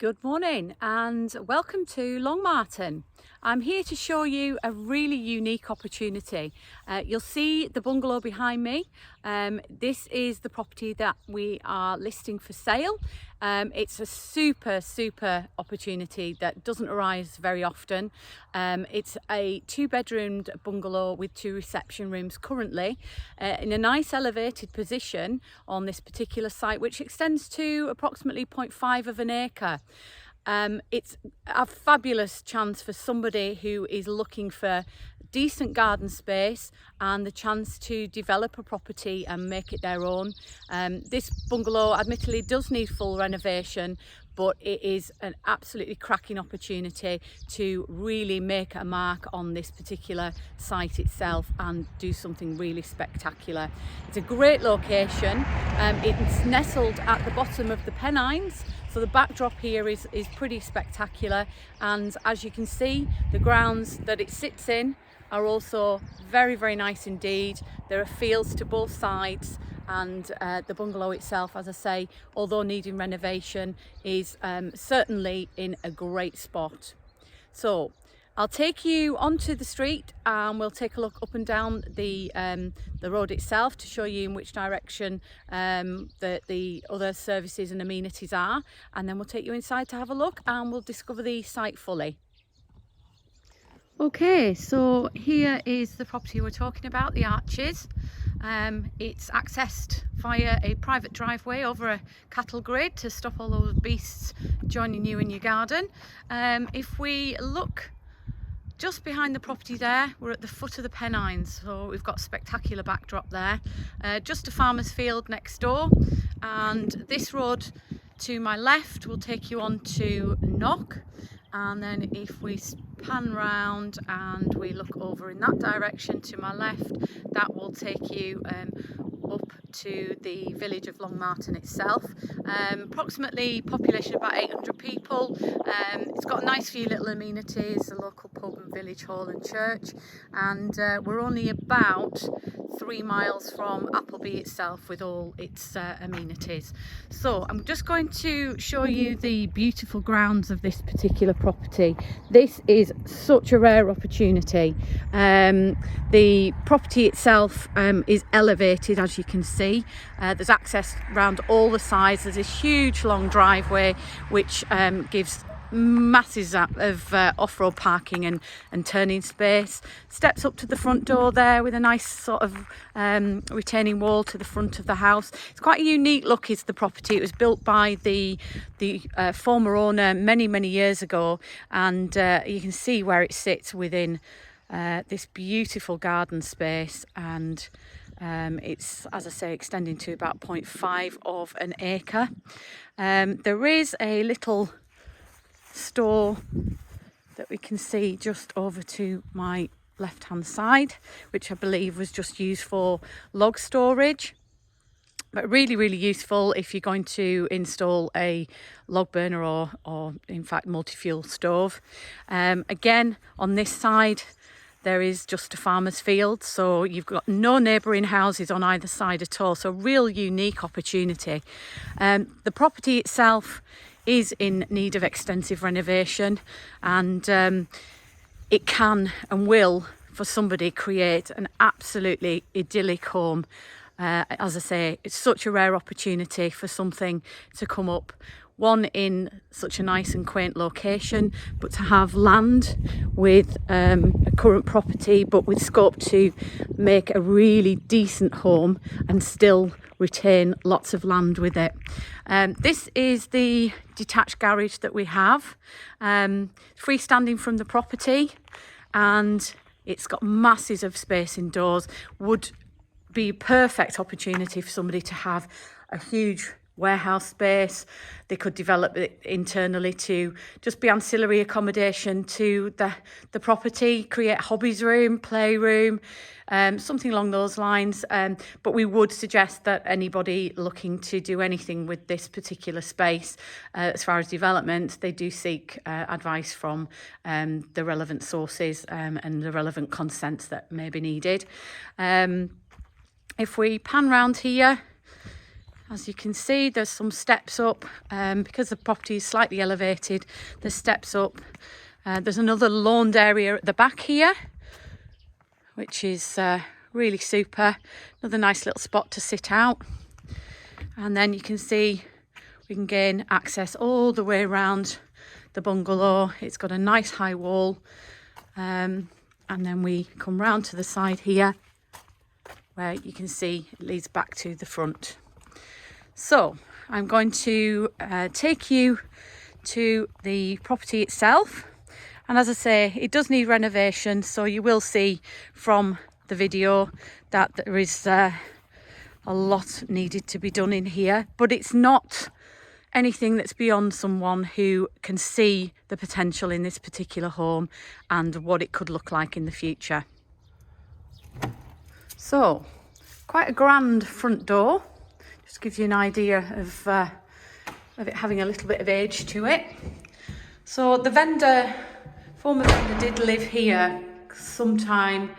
Good morning and welcome to Long Marton. I'm here to show you a really unique opportunity. You'll see the bungalow behind me. This is the property that we are listing for sale. It's a super opportunity that doesn't arise very often. It's a 2-bedroomed bungalow with 2 reception rooms currently in a nice elevated position on this particular site, which extends to approximately 0.5 of an acre. It's a fabulous chance for somebody who is looking for decent garden space and the chance to develop a property and make it their own. This bungalow admittedly does need full renovation, but it is an absolutely cracking opportunity to really make a mark on this particular site itself and do something really spectacular. It's a great location. It's nestled at the bottom of the Pennines, so the backdrop here is pretty spectacular, and as you can see, the grounds that it sits in are also very nice indeed. There are fields to both sides, and the bungalow itself, as I say, although needing renovation, is certainly in a great spot. So I'll take you onto the street and we'll take a look up and down the road itself to show you in which direction the other services and amenities are, and then we'll take you inside to have a look and we'll discover the site fully. Okay, so here is the property we're talking about, the Arches. It's accessed via a private driveway over a cattle grid to stop all those beasts joining you in your garden. If we look just behind the property there, we're at the foot of the Pennines, so we've got a spectacular backdrop there. Just a farmer's field next door, and this road to my left will take you on to Knock. And then if we pan round and we look over in that direction to my left, that will take you up to the village of Long Marton itself. Approximately population about 800 people. It's got a nice few little amenities, a local pub and village hall and church, and we're only about 3 miles from Appleby itself with all its amenities. So I'm just going to show you the beautiful grounds of this particular property. This is such a rare opportunity. The property itself is elevated, as you can see. There's access around all the sides. There's a huge long driveway which gives masses of off-road parking and turning space. Steps up to the front door there with a nice sort of retaining wall to the front of the house. It's quite a unique look, is the property. It was built by the former owner many years ago, and you can see where it sits within this beautiful garden space, and it's, as I say, extending to about 0.5 of an acre. There is a little store that we can see just over to my left hand side, which I believe was just used for log storage, but really useful if you're going to install a log burner or in fact multi-fuel stove. Again, on this side there is just a farmer's field, so you've got no neighbouring houses on either side at all, so real unique opportunity. The property itself is in need of extensive renovation, and it can and will, for somebody, create an absolutely idyllic home. As I say, it's such a rare opportunity for something to come up, one in such a nice and quaint location, but to have land with a current property but with scope to make a really decent home and still retain lots of land with it. This is the detached garage that we have, freestanding from the property, and it's got masses of space indoors. Would be a perfect opportunity for somebody to have a huge warehouse space. They could develop it internally to just be ancillary accommodation to the property, create hobbies room, playroom, something along those lines. But we would suggest that anybody looking to do anything with this particular space, as far as development, they do seek advice from the relevant sources and the relevant consents that may be needed. If we pan round here, As you can see, there's some steps up because the property is slightly elevated. There's steps up. There's another lawned area at the back here, which is really super. Another nice little spot to sit out. And then you can see we can gain access all the way around the bungalow. It's got a nice high wall. And then we come round to the side here where you can see it leads back to the front. So I'm going to take you to the property itself. And as I say, it does need renovation. So you will see from the video that there is a lot needed to be done in here. But it's not anything that's beyond someone who can see the potential in this particular home and what it could look like in the future. So, quite a grand front door. Just gives you an idea of it having a little bit of age to it. So the former vendor did live here sometime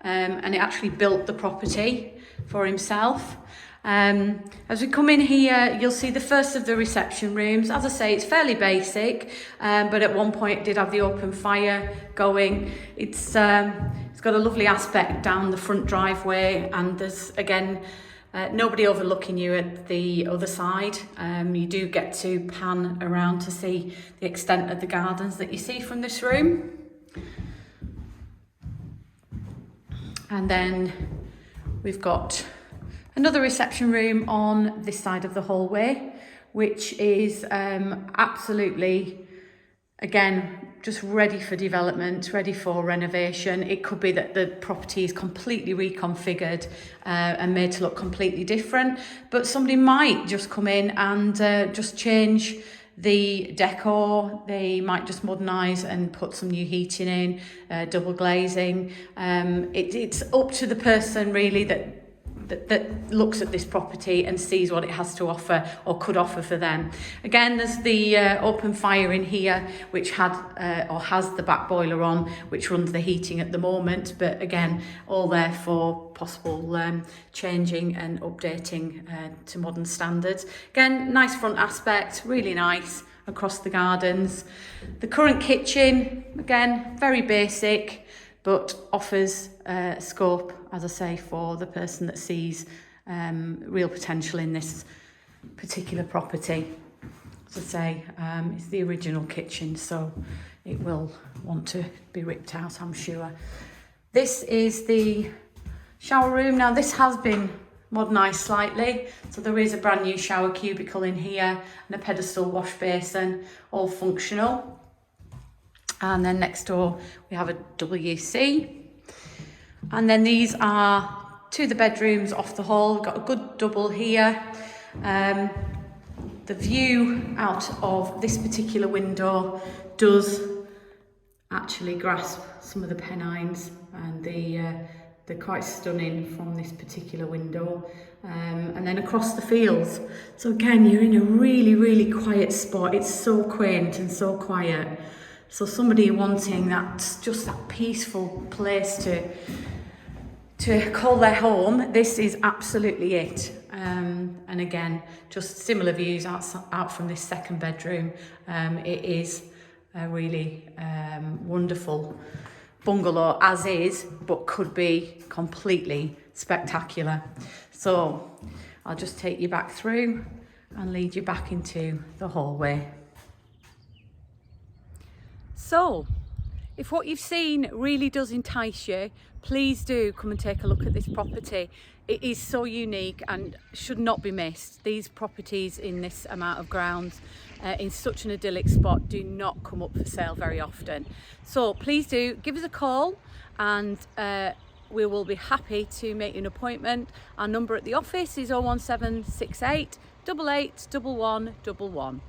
and it actually built the property for himself. As we come in here, you'll see the first of the reception rooms. As I say, it's fairly basic, but at one point it did have the open fire going. It's got a lovely aspect down the front driveway, and there's again nobody overlooking you at the other side. You do get to pan around to see the extent of the gardens that you see from this room. And then we've got another reception room on this side of the hallway, which is absolutely, again, just ready for development, ready for renovation. It could be that the property is completely reconfigured and made to look completely different, but somebody might just come in and just change the decor. They might just modernise and put some new heating in, double glazing. It's up to the person really that looks at this property and sees what it has to offer or could offer for them. Again, there's the open fire in here, which had or has the back boiler on, which runs the heating at the moment, but again, all there for possible changing and updating to modern standards. Again, nice front aspect, really nice across the gardens. The current kitchen, again, very basic, but offers scope, as I say, for the person that sees real potential in this particular property. As I say, it's the original kitchen, so it will want to be ripped out, I'm sure. This is the shower room. Now, this has been modernised slightly, so there is a brand new shower cubicle in here and a pedestal wash basin, all functional. And then next door we have a WC. And then these are two of the bedrooms off the hall. We've got a good double here. The view out of this particular window does actually grasp some of the Pennines, and they're quite stunning from this particular window. And then across the fields. So again, you're in a really, really quiet spot. It's so quaint and so quiet. So somebody wanting just that peaceful place to call their home, this is absolutely it. And again, just similar views out from this second bedroom. It is a really wonderful bungalow as is, but could be completely spectacular. So I'll just take you back through and lead you back into the hallway. So, if what you've seen really does entice you, please do come and take a look at this property. It is so unique and should not be missed. These properties in this amount of ground, in such an idyllic spot, do not come up for sale very often. So please do give us a call, and we will be happy to make you an appointment. Our number at the office is 01768 88 11 11.